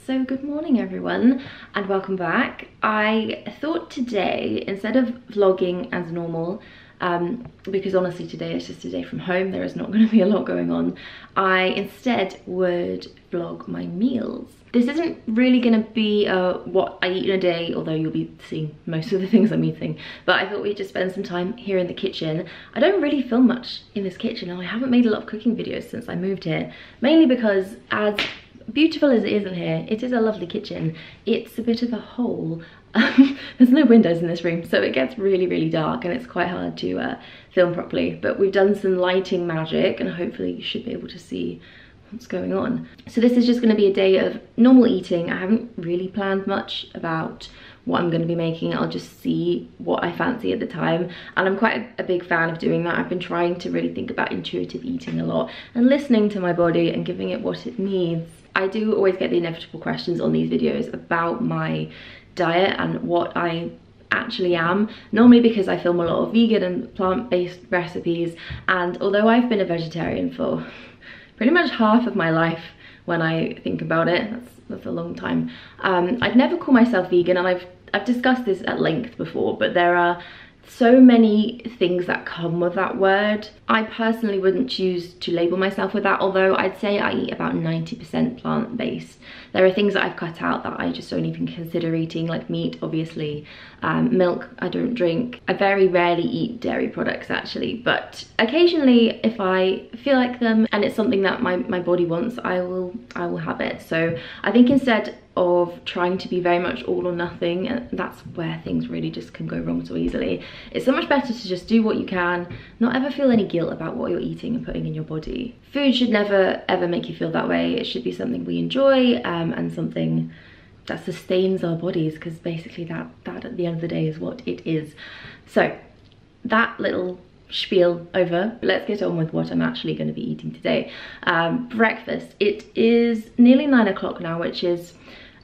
So good morning everyone and welcome back. I thought today, instead of vlogging as normal, because honestly today is just a day from home, there is not going to be a lot going on, I instead would vlog my meals. This isn't really going to be what I eat in a day, although you'll be seeing most of the things I'm eating, but I thought we'd just spend some time here in the kitchen. I don't really film much in this kitchen and I haven't made a lot of cooking videos since I moved here, mainly because as beautiful as it is in here, it is a lovely kitchen. It's a bit of a hole. There's no windows in this room, so it gets really dark and it's quite hard to film properly, but we've done some lighting magic and hopefully you should be able to see what's going on. So this is just going to be a day of normal eating. I haven't really planned much about what I'm going to be making. I'll just see what I fancy at the time, and I'm quite a big fan of doing that. I've been trying to really think about intuitive eating a lot and listening to my body and giving it what it needs. I do always get the inevitable questions on these videos about my diet and what I actually am, normally because I film a lot of vegan and plant-based recipes, and although I've been a vegetarian for pretty much half of my life when I think about it, that's a long time, I'd never call myself vegan, and I've discussed this at length before, but there are so many things that come with that word. I personally wouldn't choose to label myself with that, although I'd say I eat about 90% plant-based. There are things that I've cut out that I just don't even consider eating, like meat, obviously. Milk, I don't drink. I very rarely eat dairy products actually, but occasionally if I feel like them and it's something that my body wants, I will have it. So I think instead of trying to be very much all or nothing, and that's where things really just can go wrong so easily, it's so much better to just do what you can, not ever feel any guilt about what you're eating and putting in your body. Food should never ever make you feel that way. It should be something we enjoy, and something that sustains our bodies, because basically that at the end of the day is what it is. So that little spiel over, let's get on with what I'm actually going to be eating today. Breakfast. It is nearly 9 o'clock now, which is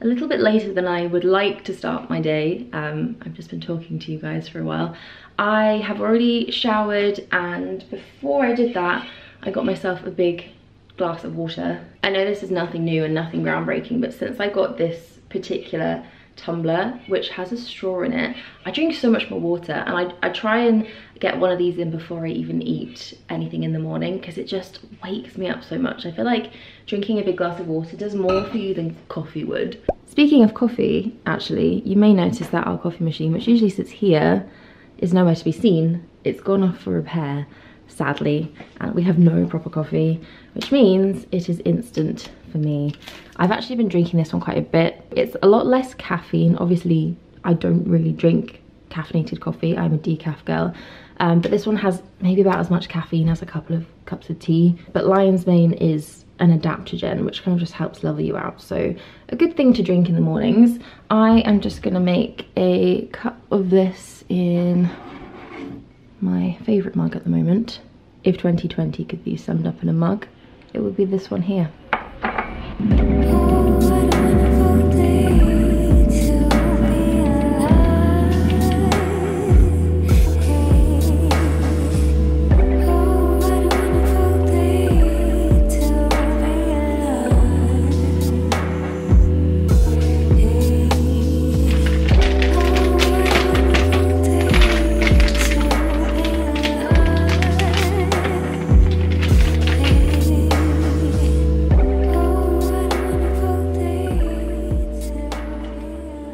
a little bit later than I would like to start my day. I've just been talking to you guys for a while. I have already showered, and before I did that I got myself a big glass of water. I know this is nothing new and nothing groundbreaking, but since I got this particular tumbler which has a straw in it, I drink so much more water, and I try and get one of these in before I even eat anything in the morning, because it just wakes me up so much. I feel like drinking a big glass of water does more for you than coffee would. Speaking of coffee, actually, you may notice that our coffee machine, which usually sits here, is nowhere to be seen. It's gone off for repair, sadly, and we have no proper coffee, which means it is instant for me. I've actually been drinking this one quite a bit. It's a lot less caffeine. Obviously, I don't really drink caffeinated coffee. I'm a decaf girl. But this one has maybe about as much caffeine as a couple of cups of tea. But lion's mane is an adaptogen, which kind of just helps level you out. So a good thing to drink in the mornings. I am just gonna make a cup of this in my favorite mug at the moment. If 2020 could be summed up in a mug, it would be this one here.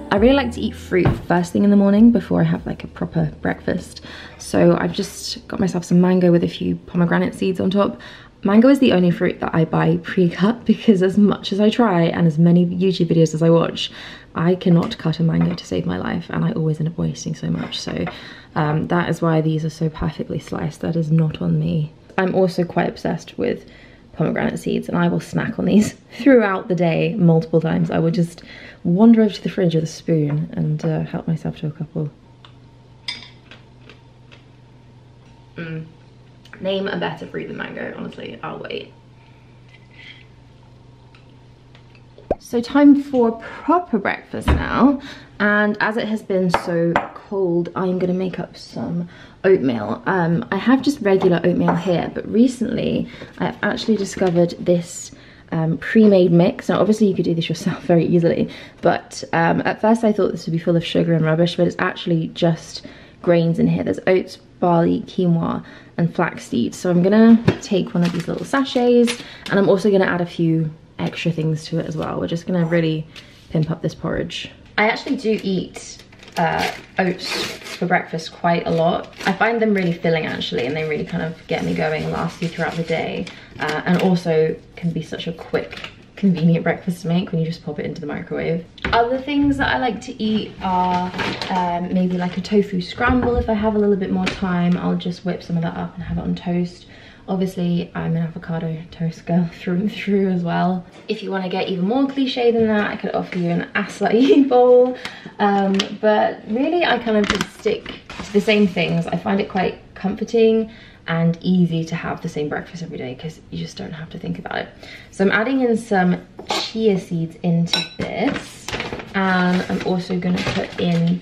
I really like to eat fruit first thing in the morning before I have like a proper breakfast. So I've just got myself some mango with a few pomegranate seeds on top. Mango is the only fruit that I buy pre-cut, because as much as I try and as many YouTube videos as I watch, I cannot cut a mango to save my life, and I always end up wasting so much. So that is why these are so perfectly sliced. That is not on me. I'm also quite obsessed with pomegranate seeds, and I will snack on these throughout the day multiple times. I will just wander over to the fridge with a spoon and help myself to a couple. Name a better fruit than mango, honestly. I'll wait. So time for proper breakfast now, and as it has been so cold, I'm gonna make up some oatmeal. I have just regular oatmeal here, but recently I've actually discovered this pre-made mix. Now obviously you could do this yourself very easily, but at first I thought this would be full of sugar and rubbish, but it's actually just grains in here. There's oats, barley, quinoa and flaxseed. So I'm gonna take one of these little sachets, and I'm also gonna add a few extra things to it as well. We're just gonna really pimp up this porridge. I actually do eat oats for breakfast quite a lot. I find them really filling actually, and they really kind of get me going and last you throughout the day, and also can be such a quick, convenient breakfast to make when you just pop it into the microwave. Other things that I like to eat are maybe like a tofu scramble. If I have a little bit more time, I'll just whip some of that up and have it on toast. Obviously, I'm an avocado toast girl through and through as well. If you want to get even more cliche than that, I could offer you an acai bowl. But really, I kind of just stick to the same things. I find it quite comforting and easy to have the same breakfast every day because you just don't have to think about it. So I'm adding in some chia seeds into this, and I'm also going to put in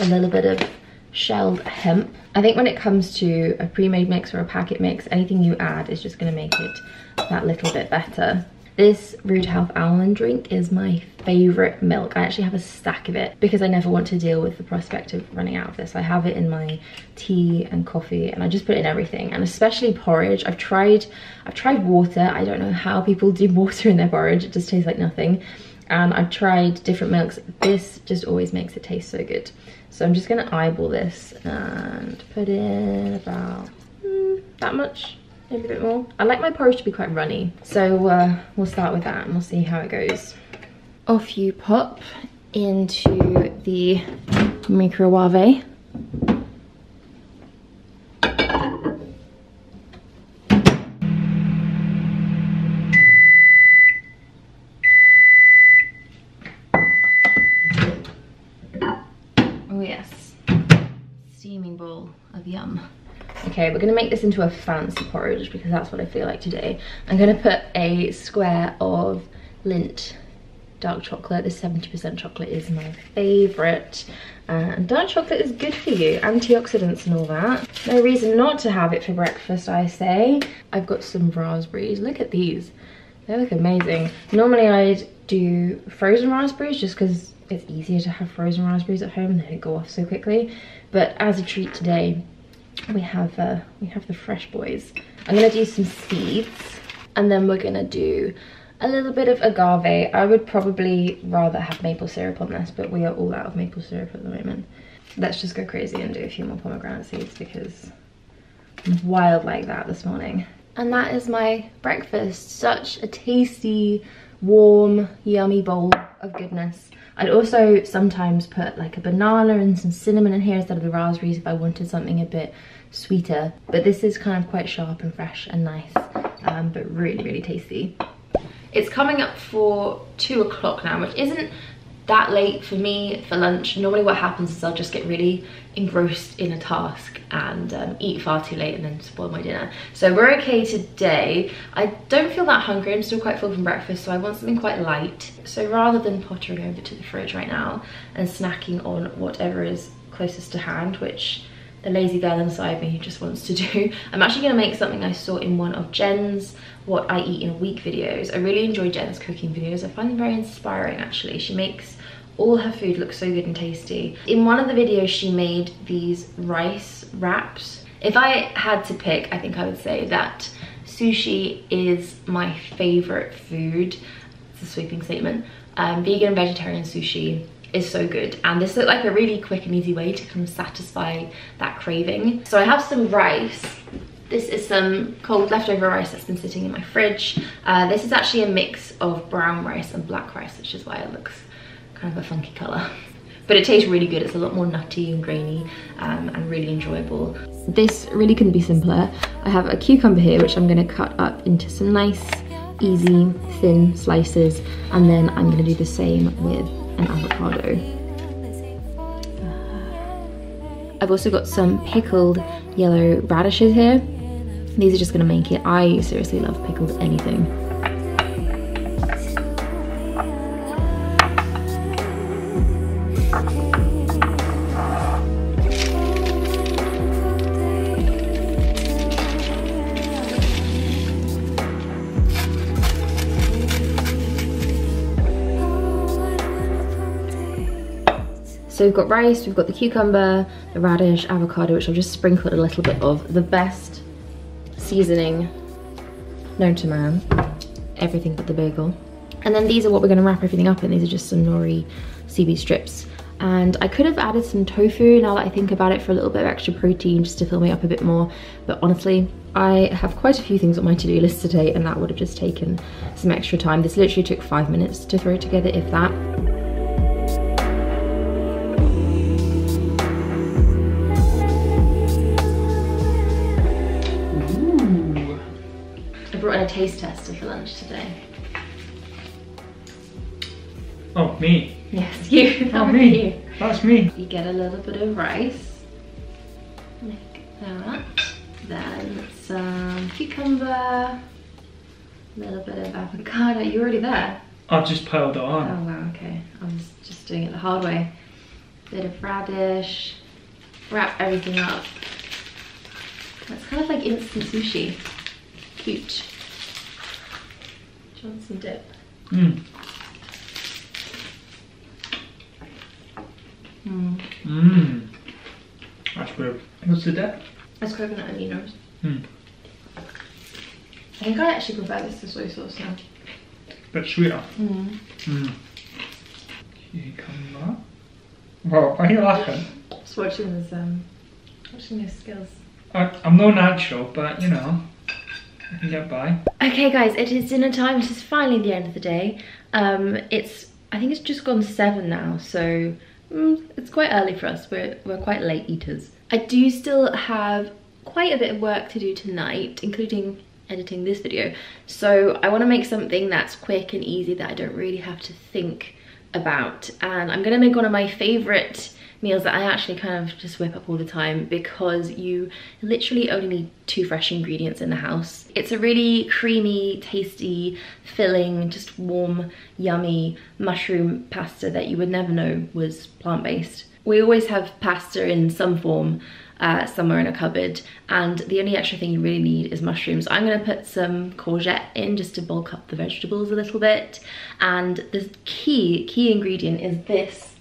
a little bit of shelled hemp. I think when it comes to a pre-made mix or a packet mix, anything you add is just going to make it that little bit better. This Rude Health almond drink is my favorite milk. I actually have a stack of it because I never want to deal with the prospect of running out of this. I have it in my tea and coffee, and I just put it in everything, and especially porridge. I've tried water. I don't know how people do water in their porridge. It just tastes like nothing. And I've tried different milks. This just always makes it taste so good. So I'm just gonna eyeball this and put in about that much, maybe a bit more. I like my porridge to be quite runny. So we'll start with that and we'll see how it goes. Off you pop into the microwave. Oh yes, steaming bowl of yum. Okay, we're gonna make this into a fancy porridge because that's what I feel like today. I'm gonna put a square of Lindt dark chocolate. This 70% chocolate is my favorite. And dark chocolate is good for you, antioxidants and all that. No reason not to have it for breakfast, I say. I've got some raspberries. Look at these, they look amazing. Normally I'd do frozen raspberries just because it's easier to have frozen raspberries at home and they don't go off so quickly. But as a treat today, we have the fresh boys. I'm gonna do some seeds, and then we're gonna do a little bit of agave. I would probably rather have maple syrup on this, but we are all out of maple syrup at the moment. Let's just go crazy and do a few more pomegranate seeds because I'm wild like that this morning. And that is my breakfast. Such a tasty, warm, yummy bowl of goodness. I'd also sometimes put like a banana and some cinnamon in here instead of the raspberries if I wanted something a bit sweeter. But this is kind of quite sharp and fresh and nice, but really, really tasty. It's coming up for 2 o'clock now, which isn't that late for me for lunch. Normally what happens is I'll just get really engrossed in a task and eat far too late and then spoil my dinner. So we're okay today. I don't feel that hungry. I'm still quite full from breakfast, so I want something quite light. So rather than pottering over to the fridge right now and snacking on whatever is closest to hand, which the lazy girl inside me just wants to do, I'm actually gonna make something I saw in one of Jenn's What I Eat in a Week videos. I really enjoy Jenn's cooking videos. I find them very inspiring actually. She makes all her food looks so good and tasty. In one of the videos she made these rice wraps. If I had to pick, I think I would say that sushi is my favorite food. It's a sweeping statement. Vegan and vegetarian sushi is so good, and this looked like a really quick and easy way to kind of satisfy that craving. So I have some rice. This is some cold leftover rice that's been sitting in my fridge. This is actually a mix of brown rice and black rice, which is why it looks kind of a funky colour. But it tastes really good. It's a lot more nutty and grainy and really enjoyable. This really couldn't be simpler. I have a cucumber here, which I'm going to cut up into some nice, easy, thin slices. And then I'm going to do the same with an avocado. I've also got some pickled yellow radishes here. These are just going to make it. I seriously love pickled anything. So we've got rice, we've got the cucumber, the radish, avocado, which I've just sprinkled a little bit of the best seasoning known to man. Everything but the bagel. And then these are what we're gonna wrap everything up in. These are just some nori seaweed strips. And I could have added some tofu now that I think about it, for a little bit of extra protein just to fill me up a bit more. But honestly, I have quite a few things on my to-do list today and that would have just taken some extra time. This literally took 5 minutes to throw together, if that. Ooh. I brought in a taste tester for lunch today. Oh, me? Yes, you. Oh, me. That's me. You get a little bit of rice, like that. Then some cucumber, a little bit of avocado. You're already there. I've just piled it on. Oh wow, okay. I was just doing it the hard way. Bit of radish. Wrap everything up. It's kind of like instant sushi. Cute. Do you want some dip? Mmm. Mm. Mmm. That's good. What's the dip? It's coconut aminos. Hmm. I think I actually prefer this to soy sauce now. Bit sweeter. Mm. Mmm. Cucumber. Well, why are you laughing? Just watching this, watching your skills. I'm no natural, but you know, I can get by. Okay guys, it is dinner time. It is finally the end of the day. I think it's just gone 7 now, so it's quite early for us. We're quite late eaters. I do still have quite a bit of work to do tonight, including editing this video. So I want to make something that's quick and easy that I don't really have to think about. And I'm gonna make one of my favorite meals that I actually kind of just whip up all the time, because you literally only need 2 fresh ingredients in the house. It's a really creamy, tasty, filling, just warm, yummy mushroom pasta that you would never know was plant-based. We always have pasta in some form somewhere in a cupboard, and the only extra thing you really need is mushrooms. I'm gonna put some courgette in just to bulk up the vegetables a little bit, and the key ingredient is this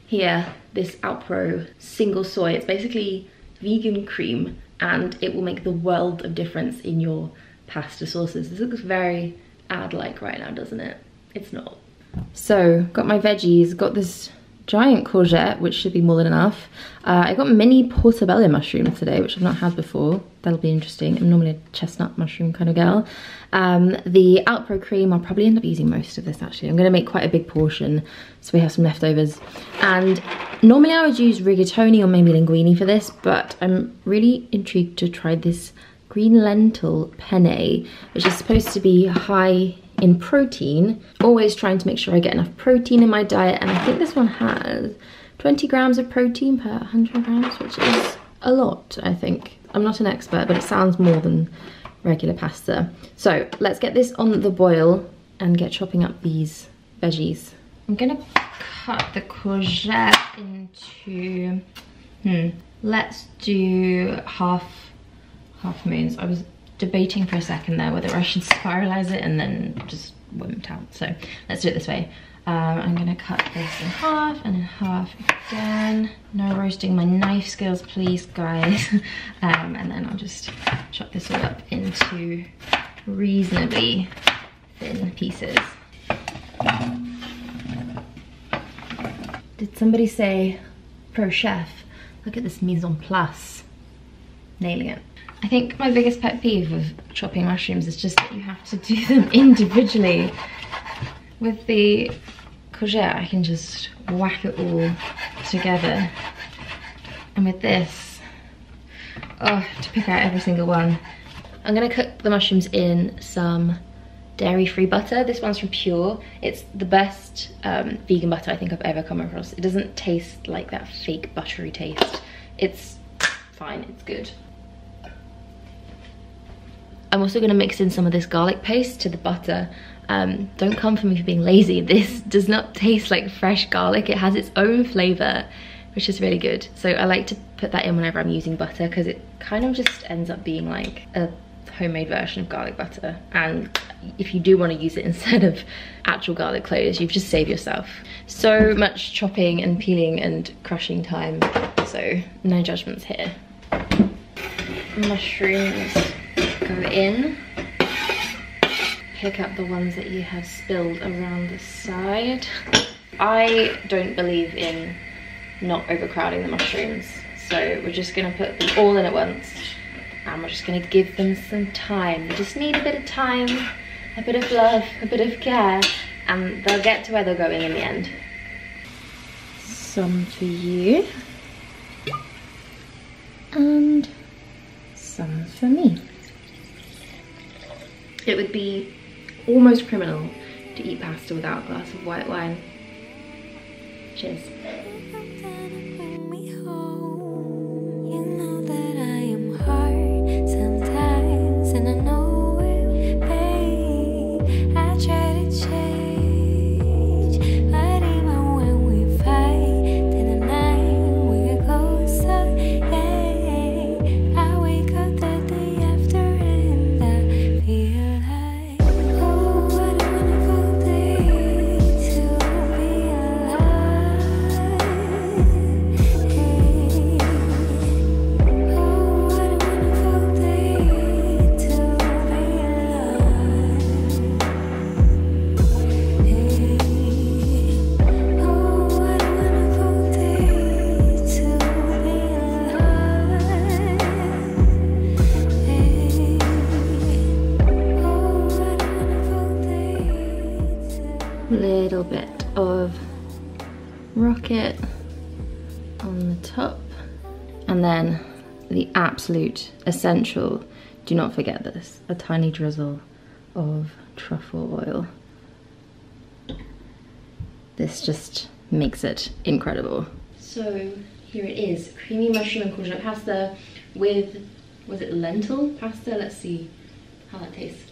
here, this Alpro single soy. It's basically vegan cream, and it will make the world of difference in your pasta sauces. This looks very ad-like right now, doesn't it? It's not. So, got my veggies, got this giant courgette, which should be more than enough. I got mini portobello mushrooms today, which I've not had before. That'll be interesting. I'm normally a chestnut mushroom kind of girl. The Alpro cream, I'll probably end up using most of this actually. I'm gonna make quite a big portion, so we have some leftovers. And normally I would use rigatoni or maybe linguine for this, but I'm really intrigued to try this green lentil penne, which is supposed to be high in protein. Always trying to make sure I get enough protein in my diet, and I think this one has 20 grams of protein per 100 grams, which is a lot, I think. I'm not an expert, but it sounds more than regular pasta. So let's get this on the boil and get chopping up these veggies. I'm gonna cut the courgette into, let's do half moons. I was debating for a second there whether I should spiralize it and then just wimped out. So let's do it this way. I'm gonna cut this in half and in half again. No roasting my knife skills, please, guys. And then I'll just chop this all up into reasonably thin pieces. Did somebody say pro chef? Look at this mise en place. Nailing it. I think my biggest pet peeve of chopping mushrooms is just that you have to do them individually. With the courgette, I can just whack it all together. And with this, oh, to pick out every single one. I'm gonna cook the mushrooms in some dairy-free butter. This one's from Pure. It's the best vegan butter I think I've ever come across. It doesn't taste like that fake buttery taste. It's fine, it's good. I'm also gonna mix in some of this garlic paste to the butter. Don't come for me for being lazy. This does not taste like fresh garlic. It has its own flavor, which is really good. So I like to put that in whenever I'm using butter, because it kind of just ends up being like a homemade version of garlic butter, and if you do want to use it instead of actual garlic cloves, you've just saved yourself so much chopping and peeling and crushing time, so no judgments here. Mushrooms go in. Pick up the ones that you have spilled around the side. I don't believe in not overcrowding the mushrooms, so we're just gonna put them all in at once, and we're just gonna give them some time. They just need a bit of time, a bit of love, a bit of care, and they'll get to where they're going in the end. Some for you, and some for me. It would be almost criminal to eat pasta without a glass of white wine. Cheers. Little bit of rocket on the top, and then the absolute essential, do not forget this, a tiny drizzle of truffle oil. This just makes it incredible. So here it is, creamy mushroom and courgette pasta with, was it lentil pasta? Let's see how that tastes.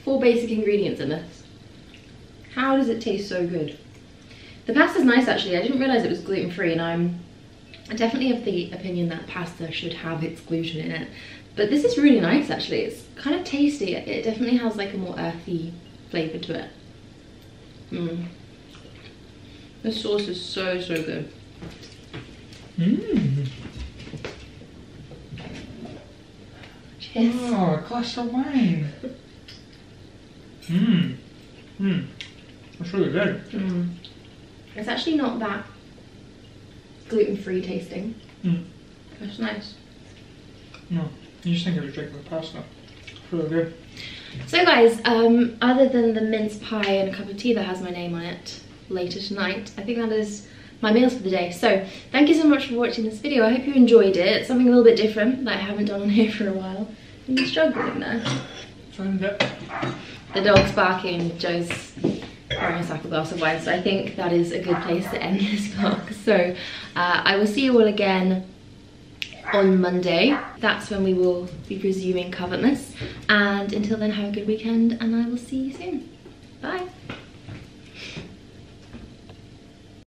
4 basic ingredients in this. How does it taste so good? The pasta's nice actually. I didn't realize it was gluten-free, and I'm definitely of the opinion that pasta should have its gluten in it. But this is really nice actually. It's kind of tasty. It definitely has like a more earthy flavor to it. This sauce is so good. Cheers. Oh, a glass of wine. That's really good. It's actually not that gluten-free tasting. It's nice. No, you just think of a drink with pasta. It's really good. So guys, other than the mince pie and a cup of tea that has my name on it later tonight, I think that is my meals for the day. So thank you so much for watching this video. I hope you enjoyed it. It's something a little bit different that I haven't done on here for a while. Are you struggling there? Find it. The dog's barking, Joe's pouring us up a glass of wine, so I think that is a good place to end this vlog. So I will see you all again on Monday. That's when we will be resuming COVETMAS, and until then, have a good weekend, and I will see you soon. Bye.